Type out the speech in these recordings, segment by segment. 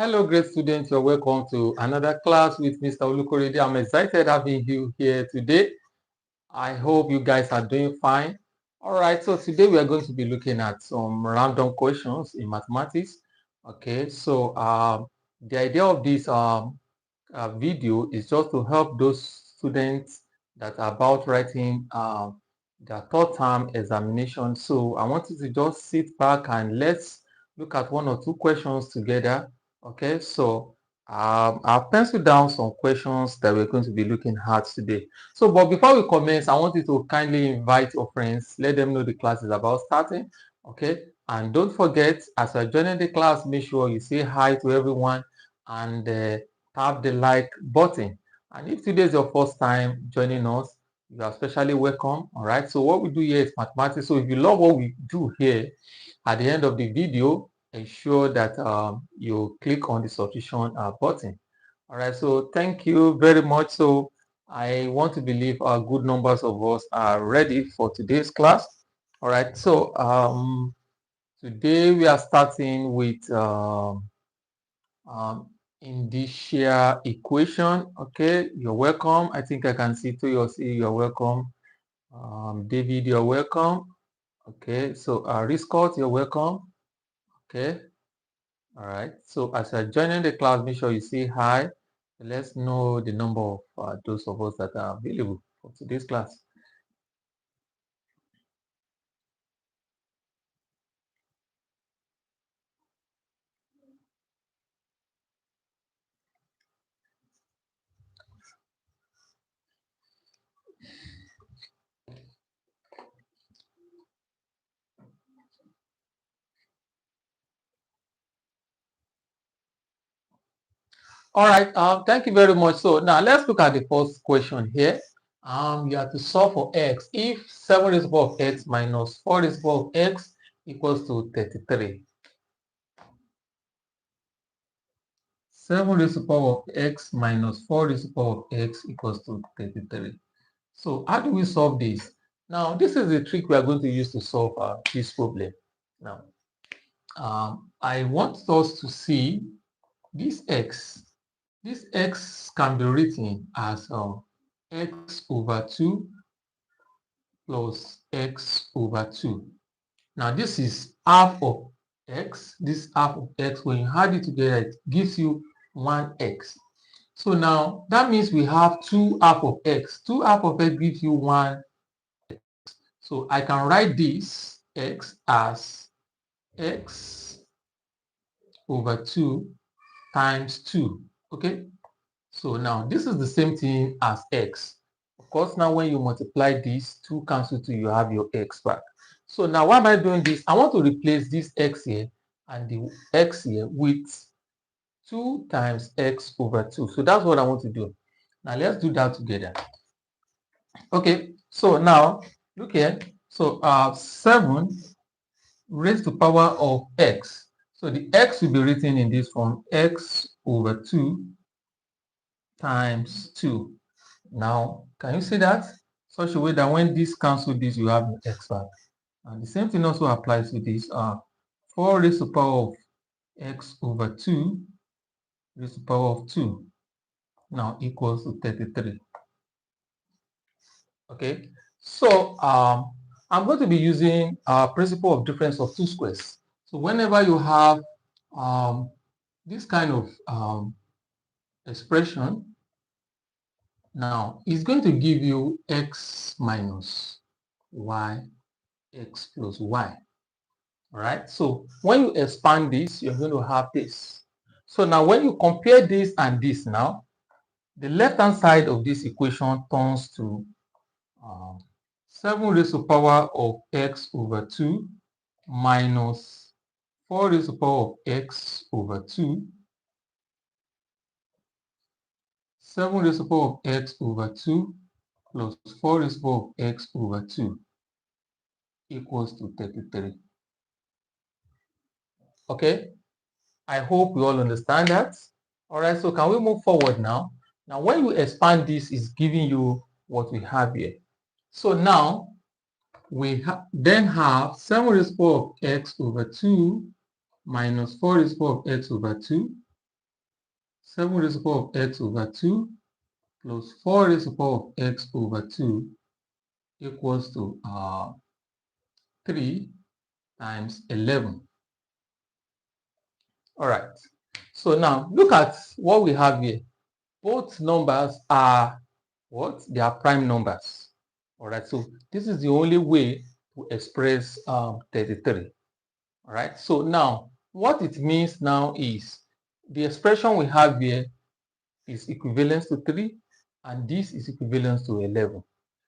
Hello, great students. You're welcome to another class with Mr. Olukorede. I'm excited having you here today. I hope you guys are doing fine. All right, so today we are going to be looking at some random questions in mathematics. Okay, so the idea of this video is just to help those students that are about writing their third term examination. So I want you to just sit back and let's look at one or two questions together. Okay, so I've penciled down some questions that we're going to be looking at today. So, but before we commence, I want you to kindly invite your friends, let them know the class is about starting. Okay, and don't forget, as you're joining the class, make sure you say hi to everyone and tap the like button. And if today is your first time joining us, you are especially welcome. All right, so what we do here is mathematics. So if you love what we do here, at the end of the video, ensure that you click on the subscription button. All right, so thank you very much. So I want to believe good numbers of us are ready for today's class. All right, so today we are starting with indicial equation. Okay, you're welcome. I think I can see Toyosi, you're welcome. David, you're welcome. Okay, so Riscott, you're welcome. Okay, all right. So as you're joining the class, make sure you say hi. Let's know the number of those of us that are available for today's class. All right, thank you very much. So now let's look at the first question here. You have to solve for x. If 7 raised to the power of x minus 4 raised to the power of x equals to 33. 7 raised to the power of x minus 4 raised to the power of x equals to 33. So how do we solve this? Now, this is the trick we are going to use to solve this problem. Now, I want us to see this x. This x can be written as x over 2 plus x over 2. Now, this is half of x. This half of x, when you add it together, it gives you 1x. So now, that means we have 2 half of x. 2 half of x gives you 1. So I can write this x as x over 2 times 2. Okay, so now this is the same thing as x. Of course, now when you multiply this, 2 cancel 2, you have your x back. So now why am I doing this? I want to replace this x here and the x here with 2 times x over 2. So that's what I want to do. Now let's do that together. Okay, so now look here. So 7 raised to the power of x. So the x will be written in this form, x over 2 times 2. Now, can you see that? Such a way that when this cancel this, you have an x back. And the same thing also applies to this. 4 raised to the power of x over 2 raised to the power of 2 now equals to 33. Okay, so I'm going to be using principle of difference of two squares. So whenever you have this kind of expression, now it's going to give you x minus y, x plus y. All right, so when you expand this, you're going to have this. So now when you compare this and this now, the left-hand side of this equation turns to 7 raised to the power of x over 2 minus 4 raised to the power of x over 2. 7 raised to the power of x over 2 plus 4 raised to the power of x over 2 equals to 33. Okay, I hope we all understand that. All right, so can we move forward now? Now, when you expand this, it's giving you what we have here. So now, we then have 7 raised to the power of x over 2 minus 4 raised to the power of x over 2 7 raised to the power of x over 2 plus 4 raised to the power of x over 2 equals to 3 times 11. All right. So now look at what we have here. Both numbers are what? They are prime numbers. All right. So this is the only way to express 33. All right. So now what it means now is the expression we have here is equivalent to 3 and this is equivalent to 11.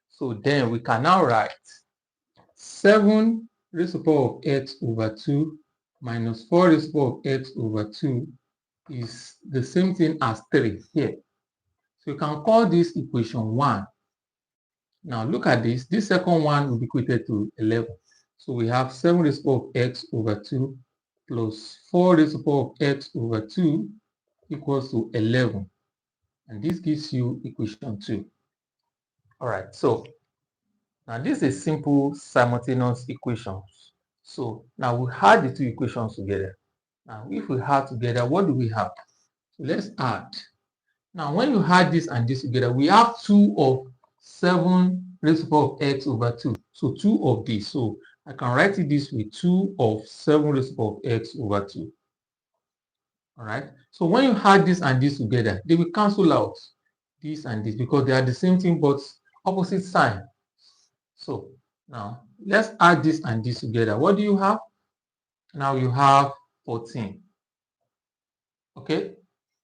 So then we can now write 7 raised to the power of x over 2 minus 4 raised to the power of x over 2 is the same thing as 3 here. So you can call this equation 1. Now look at this. This second one will be equated to 11. So we have 7 raised to the power of x over 2 plus 4 raised to the power of x over 2 equals to 11. And this gives you equation 2. All right. So now this is simple simultaneous equations. So now we add the two equations together. Now if we add together, what do we have? So let's add. Now when you add this and this together, we have 2 of 7 raised to the power of x over 2. So 2 of this. So I can write it this way, 2 of 7 raised to the power of x over 2. All right. So when you add this and this together, they will cancel out this and this because they are the same thing but opposite sign. So now let's add this and this together. What do you have? Now you have 14. Okay.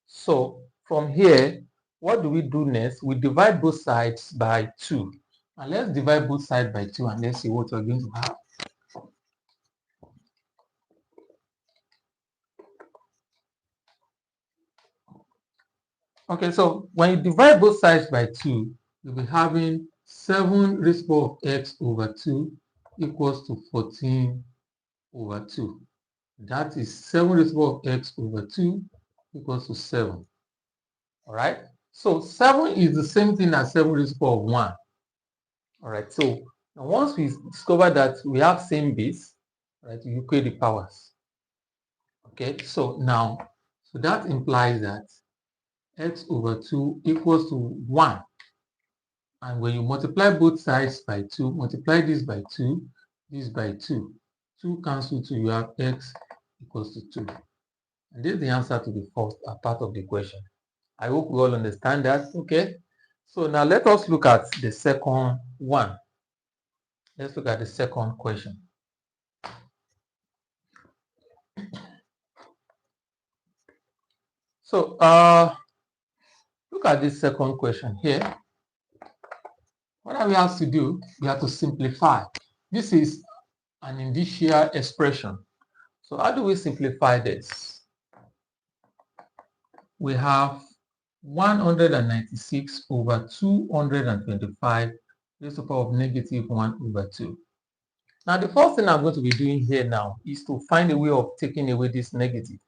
So from here, what do we do next? We divide both sides by 2. And let's divide both sides by 2 and let's see what we're going to have. Okay, so when you divide both sides by 2, you'll be having 7 raised to the power of x over 2 equals to 14 over 2. That is 7 raised to the power of x over 2 equals to 7. All right. So 7 is the same thing as 7 raised to the power of 1. All right. So now once we discover that we have same base, right, you equate the powers. Okay. So now, so that implies that x over 2 equals to 1. And when you multiply both sides by 2, multiply this by 2, this by 2. 2 cancel 2, you have x equals to 2. And this is the answer to the first part of the question. I hope we all understand that. Okay. So now let us look at the second one. Let's look at the second question. So look at this second question here. What we have to do, we have to simplify. This is an indicial expression. So how do we simplify this? We have 196 over 225 raised to the power of negative 1 over 2. Now the first thing I'm going to be doing here now is to find a way of taking away this negative.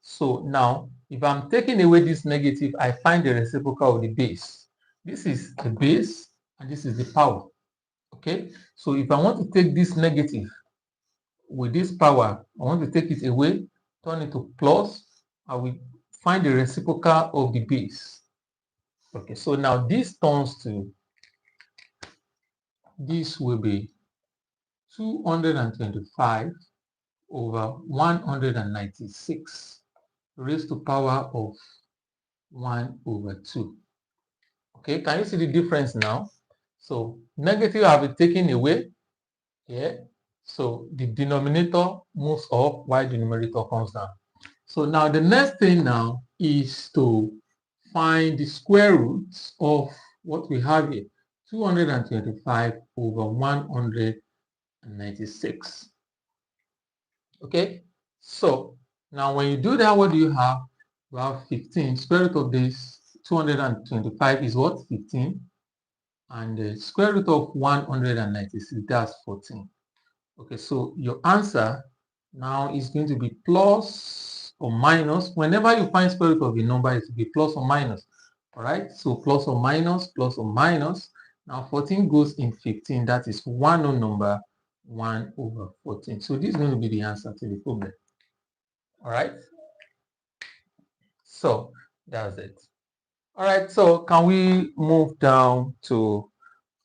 So now if I'm taking away this negative, I find the reciprocal of the base. This is the base and this is the power. Okay, so if I want to take this negative with this power, I want to take it away, turn it to plus, I will find the reciprocal of the base. Okay, so now this turns to, this will be 225 over 196 raised to power of 1 over 2. Okay, can you see the difference now? So negative have been taken away here. So the denominator moves up while the numerator comes down. So now the next thing now is to find the square roots of what we have here. 225 over 196. Okay, so now when you do that, what do you have? You have 15. Square root of this 225 is what? 15. And the square root of 196, that's 14. Okay, so your answer now is going to be plus or minus. Whenever you find square root of a number, it will be plus or minus. All right, so plus or minus, plus or minus. Now 14 goes in 15. That is one whole number, 1 over 14. So this is going to be the answer to the problem. All right. So That's it. All right, so can we move down to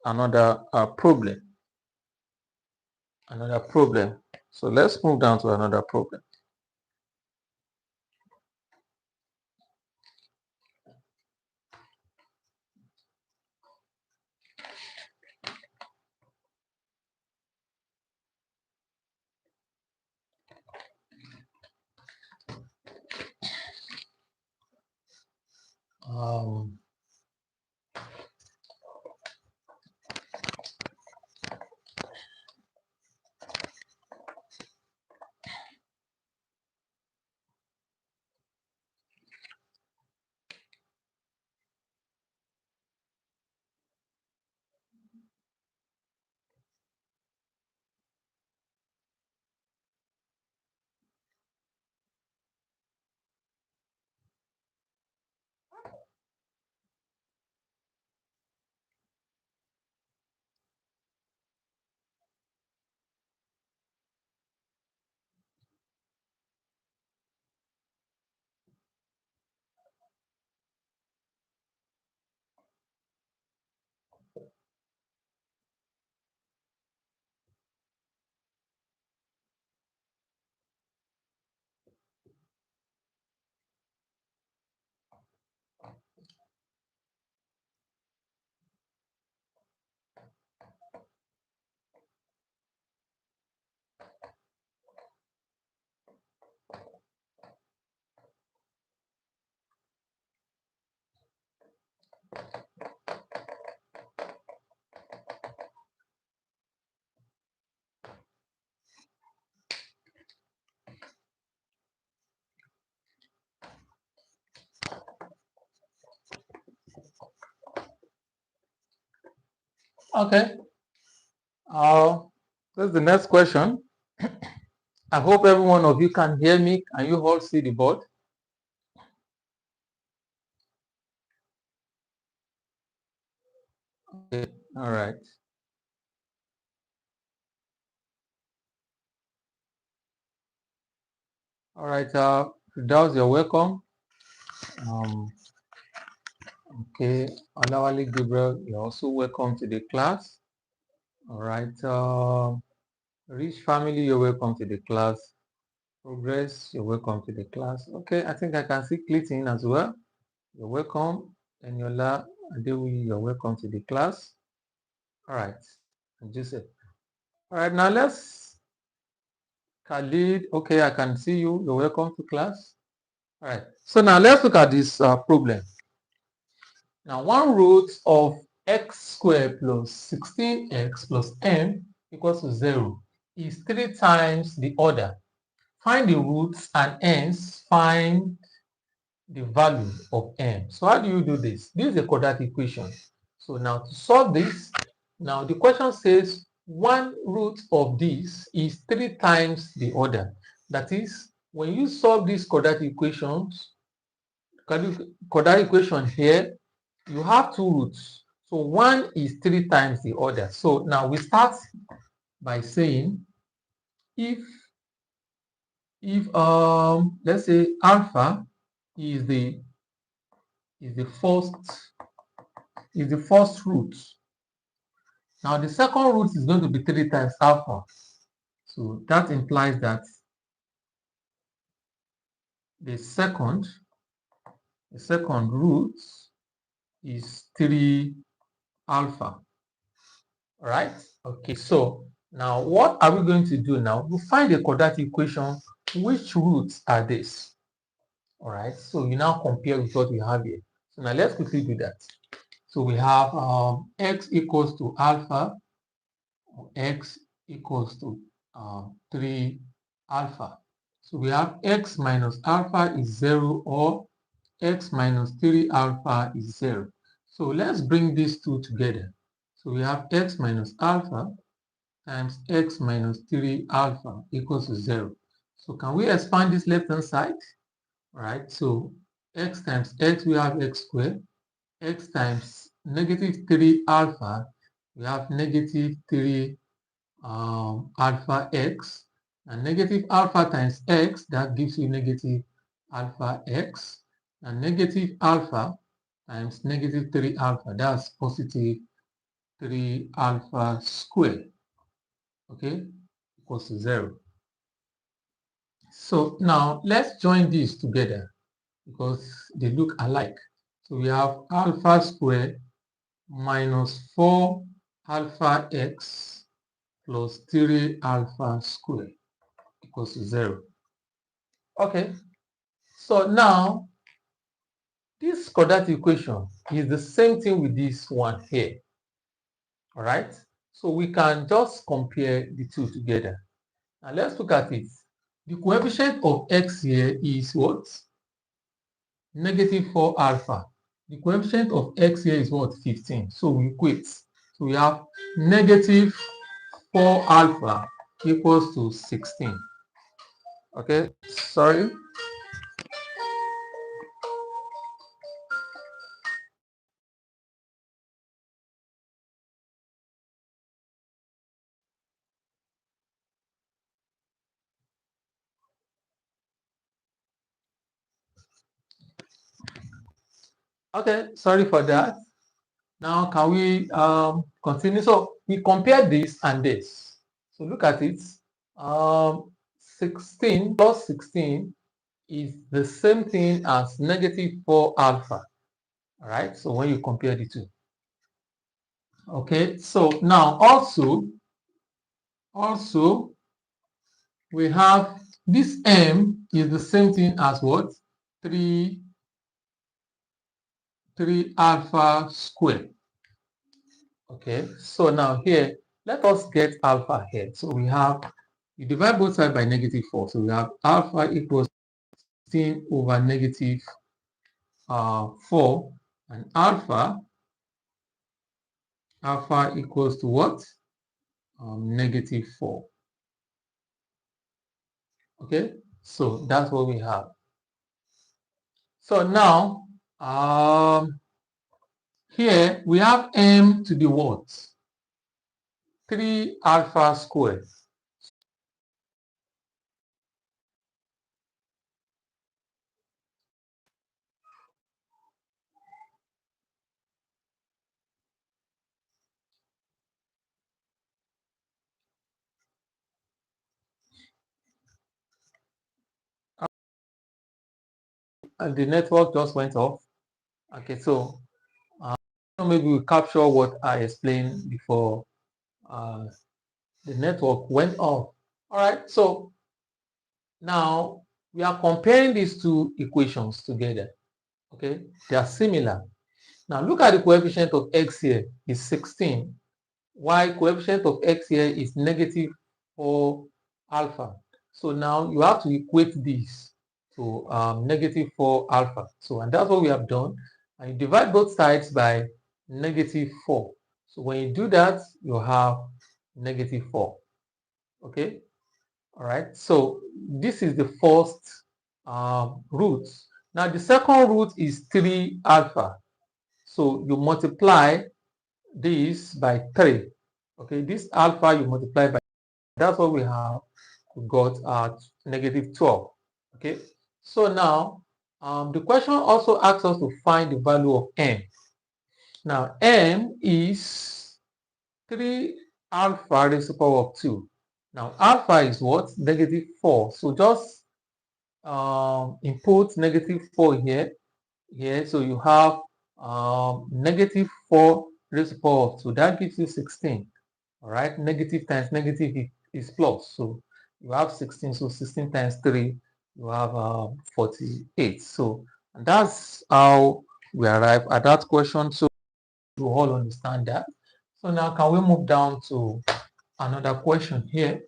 another problem? Another problem. So let's move down to another problem. Um, okay. That's the next question. I hope every one of you can hear me. Can you all see the board? Okay. All right. All right. Firdaus, you're welcome. Okay. Olawale Gabriel, you're also welcome to the class. All right. Rich family, you're welcome to the class. Progress, you're welcome to the class. Okay, I think I can see Clinton as well. You're welcome. Eniola Adewi, you're welcome to the class. All right. And Joseph. All right, now let's Khalid. Okay, I can see you. You're welcome to class. All right. So now let's look at this problem. Now 1 root of x squared plus 16x plus m equals to 0 is 3 times the order. Find the roots and hence find the value of m. So how do you do this? This is a quadratic equation. So now to solve this, now the question says 1 root of this is 3 times the order. That is, when you solve these quadratic equations, quadratic equation here, you have 2 roots. So 1 is 3 times the order. So now we start by saying if let's say alpha is the is the first is the first root. Now the second root is going to be 3 times alpha. So that implies that the second root is 3 alpha. All right? Okay, so now what are we going to do now? We find a quadratic equation. Which roots are this? All right, so you now compare with what we have here. So now let's quickly do that. So we have x equals to alpha, x equals to 3 alpha. So we have x minus alpha is 0 or x minus 3 alpha is 0. So let's bring these two together. So we have x minus alpha times x minus 3 alpha equals to 0. So can we expand this left hand side? All right, so x times x, we have x squared. X times negative 3 alpha, we have negative 3 alpha x. And negative alpha times x, that gives you negative alpha x. And negative alpha times negative 3 alpha, that's positive 3 alpha squared, okay, equals to 0. So now let's join these together because they look alike. So we have alpha squared minus 4 alpha x plus 3 alpha squared equals to 0. Okay, so now this quadratic equation is the same thing with this one here. All right, so we can just compare the two together. Now let's look at it. The coefficient of x here is what? Negative 4 alpha. The coefficient of x here is what? 15. So we equate. So we have negative 4 alpha equals to 16. Okay, sorry. Okay, sorry for that. Now can we continue? So we compare this and this. So look at it. 16 plus 16 is the same thing as negative 4 alpha. All right, so when you compare the two. Okay, so now also we have this m is the same thing as what? 3 alpha squared. Okay, so now here, let us get alpha here. So we divide both sides by negative 4. So we have alpha equals 16 over negative 4. And alpha equals to what? Negative 4. Okay, so that's what we have. So now, here we have m to the what? 3 alpha squared. And the network just went off. Okay, so maybe we capture what I explained before the network went off. All right, so now we are comparing these two equations together. Okay, they are similar. Now look at the coefficient of x here is 16, while coefficient of x here is negative 4 alpha. So now you have to equate this to negative 4 alpha. So, and that's what we have done. And you divide both sides by negative 4. So when you do that, you have negative 4. Okay, all right. So this is the first root. Now the second root is 3 alpha. So you multiply this by 3. Okay, this alpha you multiply by, that's what we have. We got negative 12. Okay, so now the question also asks us to find the value of m. Now m is 3 alpha raised to the power of 2. Now alpha is what? Negative 4. So just input negative 4 here. So you have negative 4 raised to the power of 2. That gives you 16. All right, negative times negative is plus. So you have 16. So 16 times 3, you have 48. So and that's how we arrive at that question. So you all understand that. So now can we move down to another question here?